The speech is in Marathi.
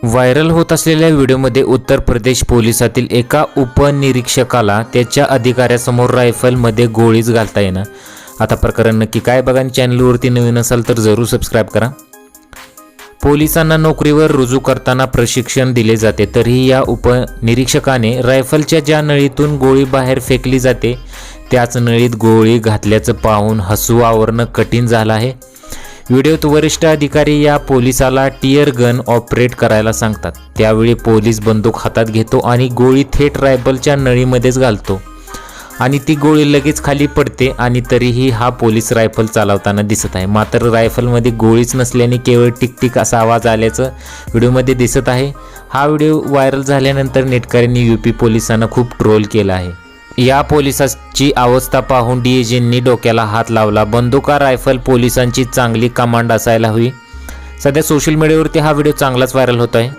व्हायरल होत असलेल्या व्हिडिओमध्ये उत्तर प्रदेश पोलिसातील एका उपनिरीक्षकाला त्याच्या अधिकाऱ्यासमोर रायफलमध्ये गोळीच घालता येईना। आता प्रकरण नक्की काय बघा, आणि चॅनलवरती नवीन असाल तर जरूर सबस्क्राईब करा। पोलिसांना नोकरीवर रुजू करताना प्रशिक्षण दिले जाते, तरीही या उपनिरीक्षकाने रायफलच्या ज्या नळीतून गोळी बाहेर फेकली जाते त्याच नळीत गोळी घातल्याचं पाहून हसू आवरणं कठीण झालं आहे। व्हिडिओत वरिष्ठ अधिकारी या पोलिसाला टियर गन ऑपरेट करायला सांगतात। त्यावेळी पोलीस बंदूक हातात घेतो आणि गोळी थेट रायफलच्या नळीमध्येच घालतो आणि ती गोळी लगेच खाली पडते, आणि तरीही हा पोलीस रायफल चालवताना दिसत आहे। मात्र रायफलमध्ये गोळीच नसल्याने केवळ टिकटिक असा आवाज आल्याचं व्हिडिओमध्ये दिसत आहे। हा व्हिडिओ व्हायरल झाल्यानंतर नेटकऱ्यांनी यूपी पोलिसांना खूप ट्रोल केला आहे। या पोलिसाची अवस्था पाहून डीआयजींनी डोक्याला हात लावला। बंदुका रायफल पोलिसांची चांगली कमांड असायला हवी। सध्या सोशल मीडियावरती हा व्हिडिओ चांगलाच व्हायरल होत आहे।